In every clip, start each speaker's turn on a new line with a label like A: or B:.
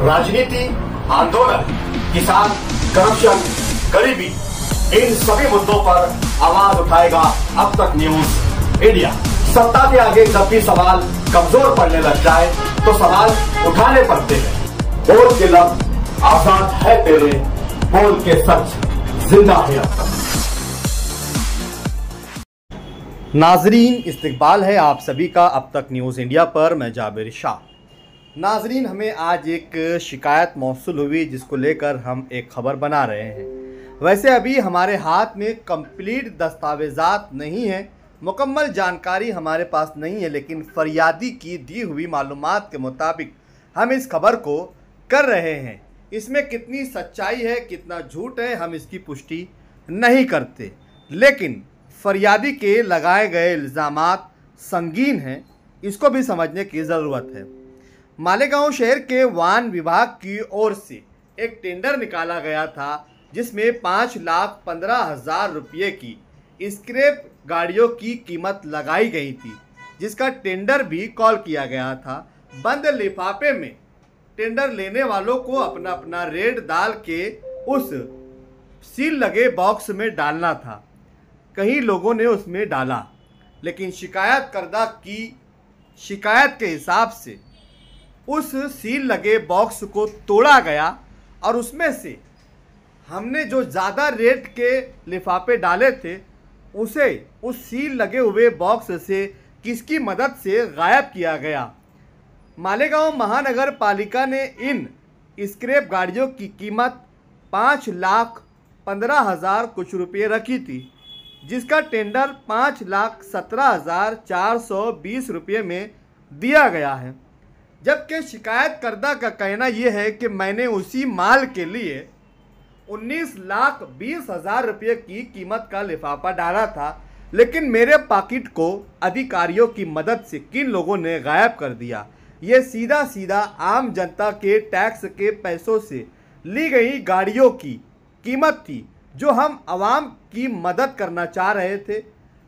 A: राजनीति, आंदोलन, किसान, करप्शन, गरीबी, इन सभी मुद्दों पर आवाज उठाएगा अब तक न्यूज इंडिया। सत्ता के आगे जब भी सवाल कमजोर पड़ने लग जाए तो सवाल उठाने पड़ते हैं। बोल के लफ्ज आजाद है तेरे, बोल के सच जिंदा है अब तक।
B: नाजरीन, इस्तकबाल है आप सभी का अब तक न्यूज़ इंडिया पर। मैं जाबिर शाह। नाजरीन, हमें आज एक शिकायत मौसूल हुई जिसको लेकर हम एक खबर बना रहे हैं। वैसे अभी हमारे हाथ में कंप्लीट दस्तावेज़ात नहीं है, मुकम्मल जानकारी हमारे पास नहीं है, लेकिन फरियादी की दी हुई मालूमात के मुताबिक हम इस खबर को कर रहे हैं। इसमें कितनी सच्चाई है, कितना झूठ है, हम इसकी पुष्टि नहीं करते, लेकिन फरियादी के लगाए गए इल्ज़ामात संगीन हैं, इसको भी समझने की ज़रूरत है। मालेगांव शहर के वाहन विभाग की ओर से एक टेंडर निकाला गया था जिसमें 5,15,000 रुपये की स्क्रैप गाड़ियों की कीमत लगाई गई थी, जिसका टेंडर भी कॉल किया गया था। बंद लिफाफे में टेंडर लेने वालों को अपना अपना रेट डाल के उस सील लगे बॉक्स में डालना था। कई लोगों ने उसमें डाला, लेकिन शिकायतकर्ता की शिकायत के हिसाब से उस सील लगे बॉक्स को तोड़ा गया और उसमें से हमने जो ज़्यादा रेट के लिफाफे डाले थे उसे उस सील लगे हुए बॉक्स से किसकी मदद से गायब किया गया। मालेगांव महानगर पालिका ने इन स्क्रैप गाड़ियों की कीमत 5,15,000 कुछ रुपये रखी थी, जिसका टेंडर 5,17,420 रुपये में दिया गया है। जबकि शिकायतकर्ता का कहना यह है कि मैंने उसी माल के लिए 19,20,000 रुपये की कीमत का लिफाफा डाला था, लेकिन मेरे पॉकेट को अधिकारियों की मदद से किन लोगों ने गायब कर दिया। ये सीधा सीधा आम जनता के टैक्स के पैसों से ली गई गाड़ियों की कीमत थी, जो हम आवाम की मदद करना चाह रहे थे।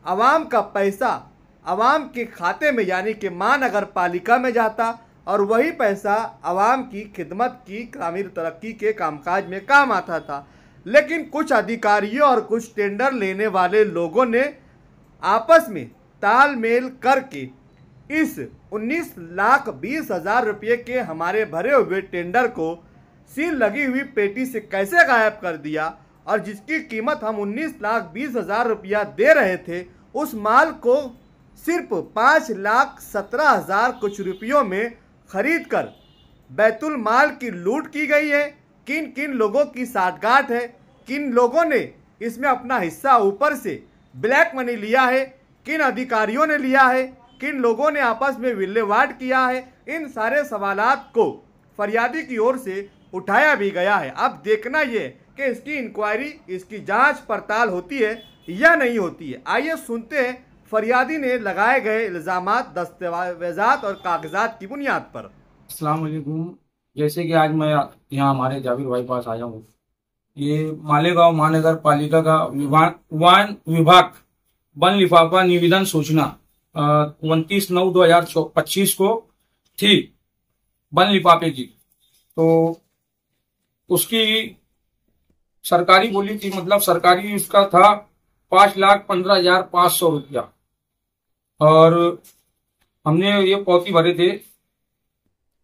B: आवाम का पैसा आवाम के खाते में यानी कि महानगर पालिका में जाता और वही पैसा आवाम की खिदमत की ग्रामीण तरक्की के कामकाज में काम आता था। लेकिन कुछ अधिकारियों और कुछ टेंडर लेने वाले लोगों ने आपस में तालमेल करके इस 19,20,000 रुपये के हमारे भरे हुए टेंडर को सील लगी हुई पेटी से कैसे गायब कर दिया, और जिसकी कीमत हम 19,20,000 रुपया दे रहे थे, उस माल को सिर्फ 5,17,000 कुछ रुपयों में खरीद कर बैतुल माल की लूट की गई है। किन किन लोगों की साठगांठ है, किन लोगों ने इसमें अपना हिस्सा ऊपर से ब्लैक मनी लिया है, किन अधिकारियों ने लिया है, किन लोगों ने आपस में विल्लेवाट किया है, इन सारे सवालात को फरियादी की ओर से उठाया भी गया है। अब देखना ये कि इसकी इंक्वायरी, इसकी जांच पड़ताल होती है या नहीं होती है। आइए सुनते हैं फरियादी ने लगाए गए इल्ज़ामात दस्तावेज़ात और कागजात की बुनियाद पर।
C: अस्सलाम वालेकुम। जैसे कि आज मैं यहाँ हमारे जाबिर भाई पास आया हूँ, ये मालेगांव महानगर पालिका का वाहन विभाग वन लिफाफा निवेदन सूचना 29/9/2025 को थी वन लिफाफे की, तो उसकी सरकारी बोली थी, मतलब सरकारी उसका था 5,15,500 रुपया, और हमने ये पौती भरे थे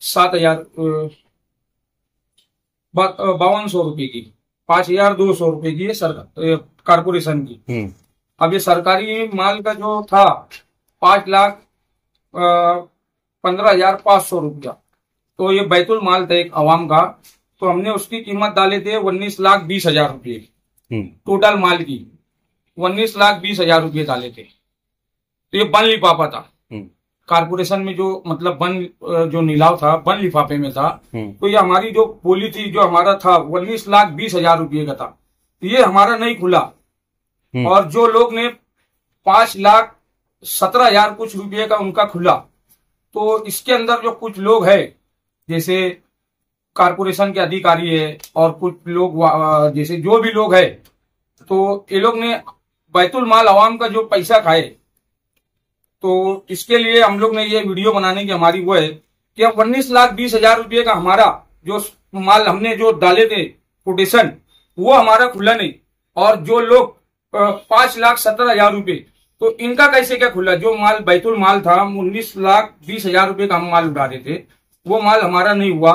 C: 7,5200 रुपये की, 5,200 रुपये की कारपोरेशन की। अब ये सरकारी माल का जो था 5,15,500 रुपया, तो ये बैतुल माल था एक अवाम का, तो हमने उसकी कीमत डाले थे 19,20,000 रुपये टोटल माल की, 19,20,000 रुपये डाले थे। तो ये बन लिफाफा था कारपोरेशन में, जो मतलब बन जो नीलाव था बन लिफाफे में था। तो ये हमारी जो बोली थी, जो हमारा था 19,20,000 रुपये का था, ये हमारा नहीं खुला। और जो लोग ने 5,17,000 कुछ रुपये का उनका खुला। तो इसके अंदर जो कुछ लोग है, जैसे कारपोरेशन के अधिकारी है और कुछ लोग जैसे जो भी लोग है, तो ये लोग ने बैतुल माल अवाम का जो पैसा खाए। तो इसके लिए हम लोग ने ये वीडियो बनाने की हमारी वो है कि अब 19,20,000 रुपये का हमारा जो माल हमने जो डाले थे कोटेशन, वो हमारा खुला नहीं। और जो लोग 5,17,000 रुपए, तो इनका कैसे क्या खुला? जो माल बैतुल माल था 19,20,000 रुपए का हम माल उठा रहे थे, वो माल हमारा नहीं हुआ।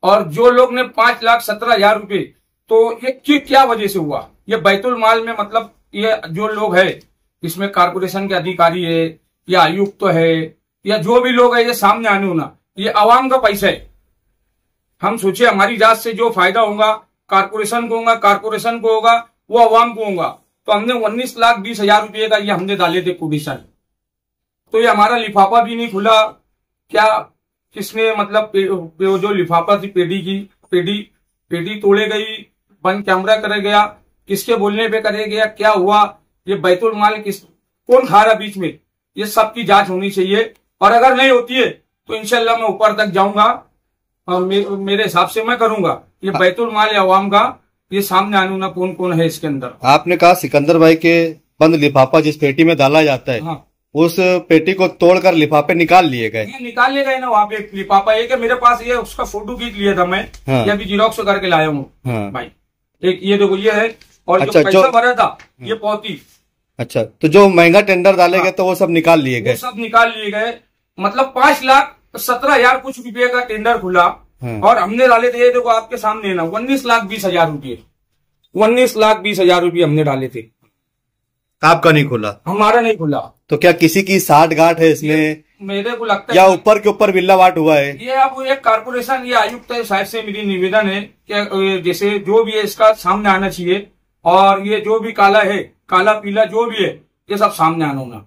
C: और जो लोग ने 5,17,000 रुपए, तो ये क्या वजह से हुआ? ये बैतुल माल में मतलब ये जो लोग है, इसमें कारपोरेशन के अधिकारी है या आयुक्त है या जो भी लोग है, ये सामने आने होना। ये आवाम का पैसा है। हम सोचे हमारी जांच से जो फायदा होगा कारपोरेशन को होगा, कारपोरेशन को होगा, वो आवाम को होगा। तो हमने 19,20,000 रुपये का ये हमने डाले थे कोटेशन। तो ये हमारा लिफाफा भी नहीं खुला। क्या किसने मतलब जो लिफाफा थी पेडी की, पेडी तोड़े गई, बंद कैमरा करे गया, किसके बोलने पे करे गया, क्या हुआ, ये बैतुल माल कौन खा रहा बीच में, ये सब की जांच होनी चाहिए। और अगर नहीं होती है तो इंशाल्लाह मैं ऊपर तक जाऊंगा और मेरे हिसाब से मैं करूंगा। ये बैतुल माल है अवाम का, ये सामने आने ना कौन कौन है इसके अंदर।
B: आपने कहा सिकंदर भाई के बंद लिफाफा जिस पेटी में डाला जाता है,
C: हाँ,
B: उस पेटी को तोड़कर लिफाफे निकाल लिए गए।
C: निकाल लिए गए ना, वहाँ पे लिफाफा एक है मेरे पास, ये उसका फोटो खींच लिया था मैं। हाँ। ये अभी जीरोक्स करके लाया हूँ। हाँ। भाई एक ये देखो ये है, और अच्छा, जो पैसा भरा था ये पौती।
B: अच्छा, तो जो महंगा टेंडर डाले गए तो वो सब निकाल लिए गए?
C: सब निकाल लिए गए। मतलब 5,17,000 कुछ रुपये का टेंडर खुला। हाँ। और हमने डाले थे, ये देखो आपके सामने ना, 19,20,000 रुपये, 19,20,000 रुपये हमने डाले थे।
B: आपका नहीं खुला? हमारा नहीं खुला। तो क्या किसी की साठ गांठ है इसमें?
C: मेरे को लगता है
B: या ऊपर के ऊपर बिल्लावाट हुआ है?
C: ये अब एक कारपोरेशन या आयुक्त साहब से मेरी निवेदन है कि जैसे जो भी है इसका सामने आना चाहिए। और ये जो भी काला है, काला पीला जो भी है, ये सब सामने आना होना।